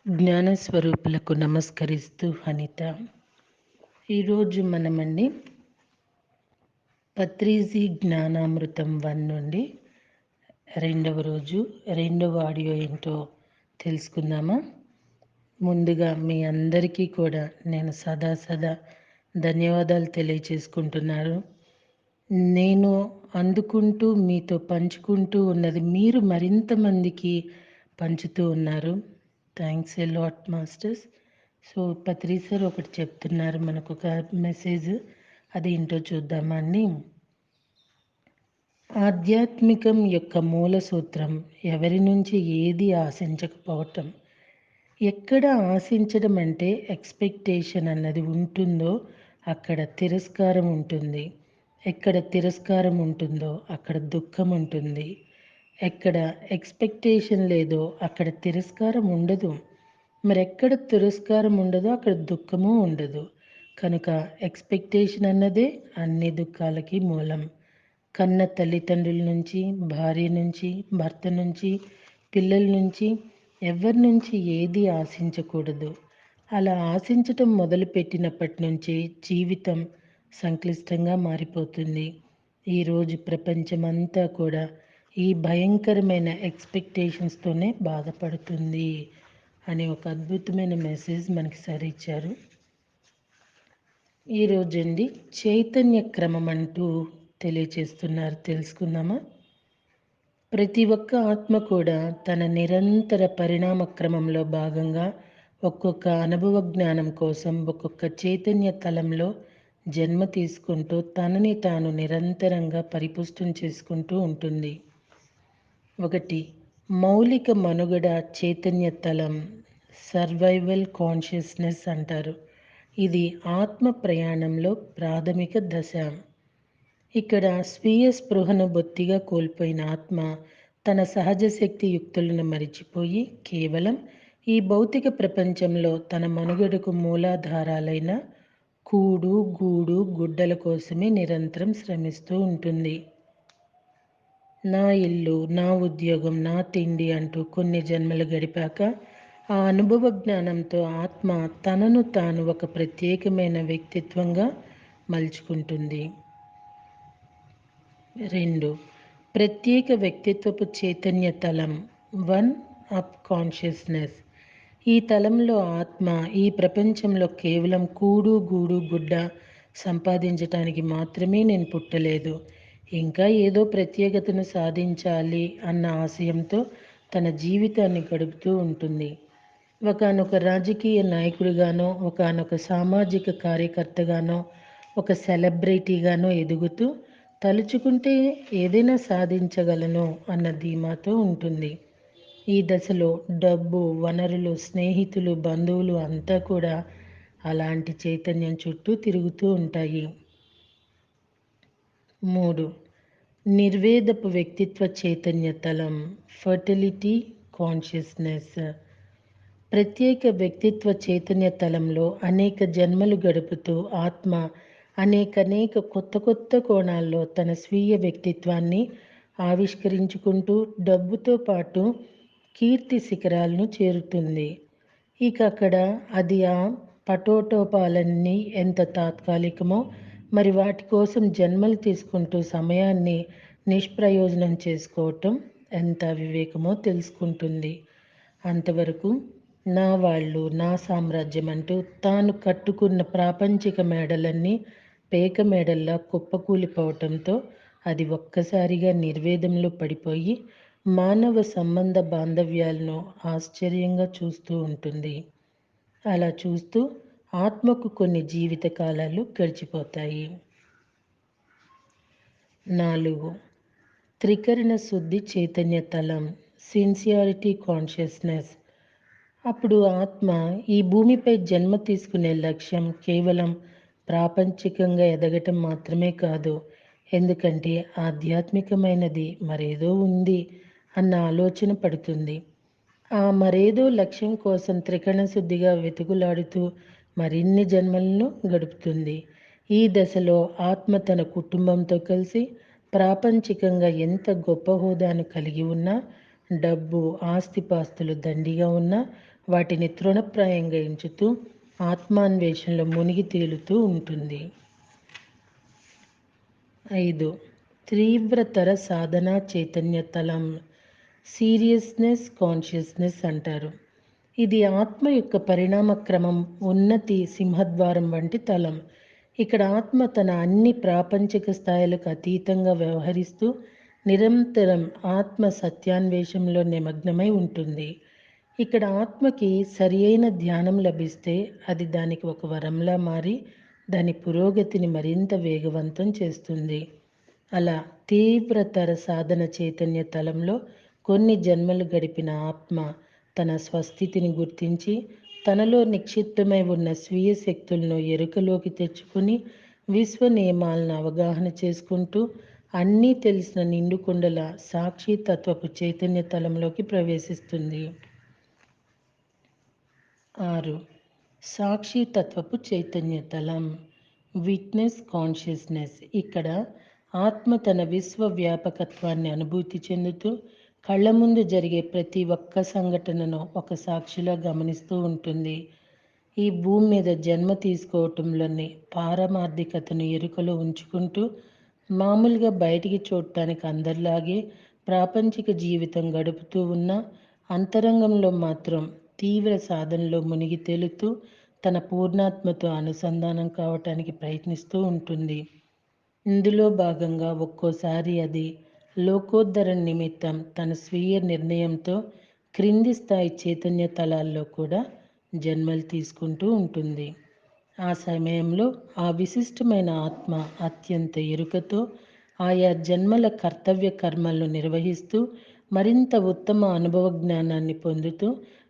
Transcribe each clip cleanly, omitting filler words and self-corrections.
జ్ఞానస్వరూపులకు నమస్కరిస్తూ అనిత. ఈరోజు మనమండి పత్రిజీ జ్ఞానామృతం 1 నుండి రెండవ రోజు రెండవ ఆడియో ఏంటో తెలుసుకుందామా. ముందుగా మీ అందరికీ కూడా నేను సదా ధన్యవాదాలు తెలియచేసుకుంటున్నాను. నేను అందుకుంటూ మీతో పంచుకుంటూ ఉన్నది మీరు మరింత మందికి పంచుతూ ఉన్నారు. Thanks a lot masters. So Patri sir ఒకటి చెప్తున్నారు, మనకు ఒక మెసేజ్, అది ఏంటో చూద్దామా అండి. ఆధ్యాత్మికం యొక్క మూల సూత్రం ఎవరి నుంచి ఏది ఆశించకపోవటం. ఎక్కడ ఆశించడం అంటే ఎక్స్పెక్టేషన్ అన్నది ఉంటుందో అక్కడ తిరస్కారం ఉంటుంది. ఎక్కడ తిరస్కారం ఉంటుందో అక్కడ దుఃఖం ఉంటుంది. ఎక్కడ ఎక్స్పెక్టేషన్ లేదో అక్కడ తిరస్కారం ఉండదు. మరి ఎక్కడ తిరస్కారం ఉండదో అక్కడ దుఃఖము ఉండదు. కనుక ఎక్స్పెక్టేషన్ అన్నదే అన్ని దుఃఖాలకి మూలం. కన్న తల్లిదండ్రుల నుంచి, భార్య నుంచి, భర్త నుంచి, పిల్లల నుంచి, ఎవరి నుంచి ఏది ఆశించకూడదు. అలా ఆశించటం మొదలుపెట్టినప్పటి నుంచి జీవితం సంక్లిష్టంగా మారిపోతుంది. ఈరోజు ప్రపంచమంతా కూడా ఈ భయంకరమైన ఎక్స్పెక్టేషన్స్తోనే బాధపడుతుంది అనే ఒక అద్భుతమైన మెసేజ్ మనకి సార్ ఇచ్చారు. ఈరోజండి చైతన్య క్రమం అంటూ తెలియచేస్తున్నారు, తెలుసుకుందామా. ప్రతి ఒక్క ఆత్మ కూడా తన నిరంతర పరిణామ క్రమంలో భాగంగా ఒక్కొక్క అనుభవ జ్ఞానం కోసం ఒక్కొక్క చైతన్య తలంలో జన్మ తీసుకుంటూ తనని తాను నిరంతరంగా పరిపుష్టం చేసుకుంటూ ఉంటుంది. ఒకటి, మౌలిక మనుగడ చైతన్య తలం, సర్వైవల్ కాన్షియస్నెస్ అంటారు. ఇది ఆత్మ ప్రయాణంలో ప్రాథమిక దశ. ఇక్కడ స్వీయ స్పృహను బొత్తిగా కోల్పోయిన ఆత్మ తన సహజ శక్తి యుక్తులను మరిచిపోయి కేవలం ఈ భౌతిక ప్రపంచంలో తన మనుగడకు మూలాధారాలైన కూడు, గూడు, గుడ్డల కోసమే నిరంతరం శ్రమిస్తూ ఉంటుంది. నా ఇల్లు, నా ఉద్యోగం, నా తిండి అంటూ కొన్ని జన్మలు గడిపాక ఆ అనుభవ జ్ఞానంతో ఆత్మ తనను తాను ఒక ప్రత్యేకమైన వ్యక్తిత్వంగా మలుచుకుంటుంది. 2, ప్రత్యేక వ్యక్తిత్వపు చైతన్య తలం, వన్ అప్ కాన్షియస్నెస్. ఈ తలంలో ఆత్మ ఈ ప్రపంచంలో కేవలం కూడు, గూడు, గుడ్డ సంపాదించటానికి మాత్రమే నేను పుట్టలేదు, ఇంకా ఏదో ప్రత్యేకతను సాధించాలి అన్న ఆశయంతో తన జీవితాన్ని గడుపుతూ ఉంటుంది. ఒకానొక రాజకీయ నాయకుడిగానో, ఒకానొక సామాజిక కార్యకర్తగానో, ఒక సెలబ్రిటీగానో ఎదుగుతూ తలుచుకుంటే ఏదైనా సాధించగలను అన్న ధీమాతో ఉంటుంది. ఈ దశలో డబ్బు, వనరులు, స్నేహితులు, బంధువులు అంతా కూడా అలాంటి చైతన్యం చుట్టూ తిరుగుతూ ఉంటాయి. 3, నిర్వేదపు వ్యక్తిత్వ చైతన్య తలం, ఫర్టిలిటీ కాన్షియస్నెస్. ప్రత్యేక వ్యక్తిత్వ చైతన్య తలంలో అనేక జన్మలు గడుపుతూ ఆత్మ అనేక కొత్త కోణాల్లో తన స్వీయ వ్యక్తిత్వాన్ని ఆవిష్కరించుకుంటూ డబ్బుతో పాటు కీర్తి శిఖరాలను చేరుతుంది. ఇక అక్కడ అది ఆ పటోటోపాలన్నీ ఎంత తాత్కాలికమో, మరి వాటి కోసం జన్మలు తీసుకుంటూ సమయాన్ని నిష్ప్రయోజనం చేసుకోవటం ఎంత వివేకమో తెలుసుకుంటుంది. అంతవరకు నా వాళ్ళు, నా సామ్రాజ్యం అంటూ తాను కట్టుకున్న ప్రాపంచిక మేడలన్నీ పేక మేడల్లా కుప్పకూలిపోవటంతో అది ఒక్కసారిగా నిర్వేదంలో పడిపోయి మానవ సంబంధ బాంధవ్యాలను ఆశ్చర్యంగా చూస్తూ ఉంటుంది. అలా చూస్తూ ఆత్మకు కొన్ని జీవిత కాలాలు గడిచిపోతాయి. 4, త్రికరణ శుద్ధి చైతన్య తలం, సిన్సియారిటీ కాన్షియస్నెస్. అప్పుడు ఆత్మ ఈ భూమిపై జన్మ తీసుకునే లక్ష్యం కేవలం ప్రాపంచికంగా ఎదగటం మాత్రమే కాదు, ఎందుకంటే ఆధ్యాత్మికమైనది మరేదో ఉంది అన్న ఆలోచన పడుతుంది. ఆ మరేదో లక్ష్యం కోసం త్రికరణ శుద్ధిగా వెతుకులాడుతూ మరిన్ని జన్మలను గడుపుతుంది. ఈ దశలో ఆత్మ తన కుటుంబంతో కలిసి ప్రాపంచికంగా ఎంత గొప్ప హోదాను కలిగి ఉన్నా, డబ్బు, ఆస్తిపాస్తులు దండిగా ఉన్నా, వాటిని తృణప్రాయంగా ఎంచుతూ ఆత్మాన్వేషణలో మునిగి తేలుతూ ఉంటుంది. 5. తీవ్రతర సాధన చైతన్య తలం, సీరియస్నెస్ కాన్షియస్నెస్ అంటారు. ఇది ఆత్మ యొక్క పరిణామ క్రమం, ఉన్నతి సింహద్వారం వంటి తలం. ఇక్కడ ఆత్మ తన అన్ని ప్రాపంచిక స్థాయిలకు అతీతంగా వ్యవహరిస్తూ నిరంతరం ఆత్మ సత్యాన్వేషంలో నిమగ్నమై ఉంటుంది. ఇక్కడ ఆత్మకి సరి అయిన ధ్యానం లభిస్తే అది దానికి ఒక వరంలా మారి దాని పురోగతిని మరింత వేగవంతం చేస్తుంది. అలా తీవ్రతర సాధన చైతన్య తలంలో కొన్ని జన్మలు గడిపిన ఆత్మ తన స్వస్థితిని గుర్తించి తనలో నిక్షిప్తమై ఉన్న స్వీయ శక్తులను ఎరుకలోకి తెచ్చుకుని విశ్వ నియమాలను అవగాహన చేసుకుంటూ అన్నీ తెలిసిన నిండుకుండల సాక్షి తత్వపు చైతన్య తలంలోకి ప్రవేశిస్తుంది. 6. సాక్షి తత్వపు చైతన్య తలం, విట్నెస్ కాన్షియస్నెస్. ఇక్కడ ఆత్మ తన విశ్వవ్యాపకత్వాన్ని అనుభూతి చెందుతూ కళ్ళ ముందు జరిగే ప్రతి ఒక్క సంఘటనను ఒక సాక్షిలా గమనిస్తూ ఉంటుంది. ఈ భూమి మీద జన్మ తీసుకోవటంలోని పారమార్థికతను ఎరుకలో ఉంచుకుంటూ మామూలుగా బయటికి చూడటానికి అందరిలాగే ప్రాపంచిక జీవితం గడుపుతూ ఉన్న అంతరంగంలో మాత్రం తీవ్ర సాధనలో మునిగి తేలుతూ తన పూర్ణాత్మతో అనుసంధానం కావటానికి ప్రయత్నిస్తూ ఉంటుంది. ఇందులో భాగంగా ఒక్కోసారి అది లోకోద్ధరణ నిమిత్తం తన స్వీయ నిర్ణయంతో క్రింది స్థాయి చైతన్య తలాల్లో కూడా జన్మలు తీసుకుంటూ ఉంటుంది. ఆ సమయంలో ఆ విశిష్టమైన ఆత్మ అత్యంత ఎరుకతో ఆయా జన్మల కర్తవ్య కర్మలను నిర్వహిస్తూ మరింత ఉత్తమ అనుభవ జ్ఞానాన్ని పొందుతూ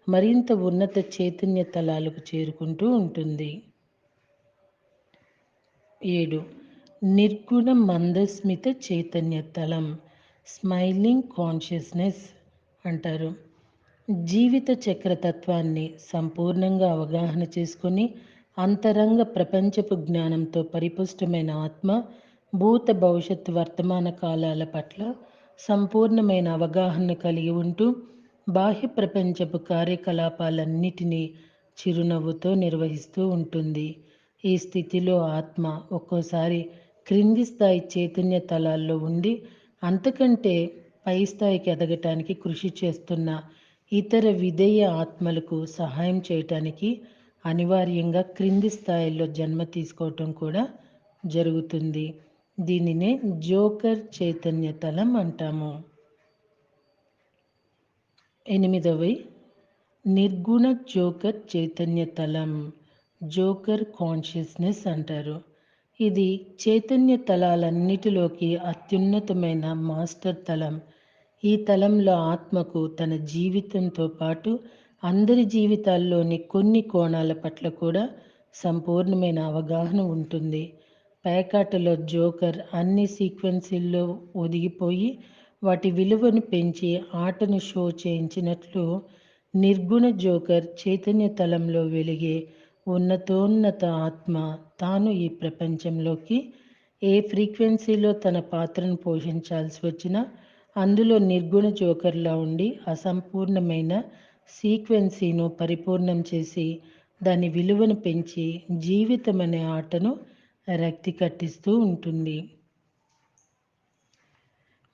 మరింత ఉన్నత చైతన్య తలాలకు చేరుకుంటూ ఉంటుంది. 7. నిర్గుణ మందస్మిత చైతన్య తలం, స్మైలింగ్ కాన్షియస్నెస్ అంటారు. జీవిత చక్రతత్వాన్ని సంపూర్ణంగా అవగాహన చేసుకొని అంతరంగ ప్రపంచపు జ్ఞానంతో పరిపుష్టమైన ఆత్మ భూత భవిష్యత్తు వర్తమాన కాలాల పట్ల సంపూర్ణమైన అవగాహన కలిగి ఉంటూ బాహ్య ప్రపంచపు కార్యకలాపాలన్నిటినీ చిరునవ్వుతో నిర్వహిస్తూ ఉంటుంది. ఈ స్థితిలో ఆత్మ ఒక్కోసారి క్రింది స్థాయి చైతన్య తలాల్లో ఉండి అంతకంటే పై స్థాయికి ఎదగటానికి కృషి చేస్తున్న ఇతర విధేయ ఆత్మలకు సహాయం చేయటానికి అనివార్యంగా క్రింది స్థాయిల్లో జన్మ తీసుకోవటం కూడా జరుగుతుంది. దీనినే జోకర్ చైతన్య తలం అంటాము. 8. నిర్గుణ జోకర్ చైతన్య తలం, జోకర్ కాన్షియస్నెస్ అంటారు. ఇది చైతన్య తలాలన్నిటిలోకి అత్యున్నతమైన మాస్టర్ తలం. ఈ తలంలో ఆత్మకు తన జీవితంతో పాటు అందరి జీవితాల్లోని కొన్ని కోణాల పట్ల కూడా సంపూర్ణమైన అవగాహన ఉంటుంది. పేకాటలో జోకర్ అన్ని సీక్వెన్సీల్లో ఒదిగిపోయి వాటి విలువను పెంచి ఆటను షో చేయించినట్లు నిర్గుణ జోకర్ చైతన్య తలంలో వెలిగే ఉన్నతోన్నత ఆత్మ తాను ఈ ప్రపంచంలోకి ఏ ఫ్రీక్వెన్సీలో తన పాత్రను పోషించాల్సి వచ్చినా అందులో నిర్గుణ జోకర్లా ఉండి అసంపూర్ణమైన సీక్వెన్సీను పరిపూర్ణం చేసి దాని విలువను పెంచి జీవితం అనే ఆటను రక్తి కట్టిస్తూ ఉంటుంది.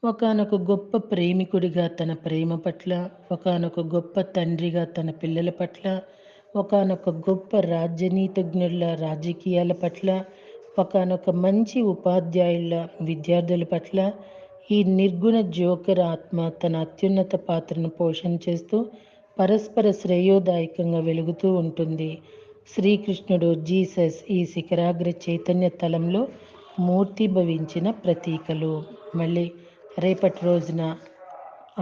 ఒకానొక గొప్ప ప్రేమికుడిగా తన ప్రేమ పట్ల, ఒకానొక గొప్ప తండ్రిగా తన పిల్లల పట్ల, ఒకానొక గొప్ప రాజ్యనీతిజ్ఞుల రాజకీయాల పట్ల, ఒకానొక మంచి ఉపాధ్యాయుల విద్యార్థుల పట్ల ఈ నిర్గుణ జోకర్ ఆత్మ తన అత్యున్నత పాత్రను పోషణ చేస్తూ పరస్పర శ్రేయోదాయకంగా వెలుగుతూ ఉంటుంది. శ్రీకృష్ణుడు జీసస్ ఈ శిఖరాగ్ర చైతన్య తలంలో మూర్తిభవించిన ప్రతీకలు. మళ్ళీ రేపటి రోజున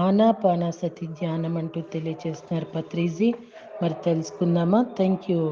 ఆనాపానసతి ధ్యానం అంటూ తెలియజేస్తున్నారు పత్రిజీ. మరి తెలుసుకుందామా? Thank you.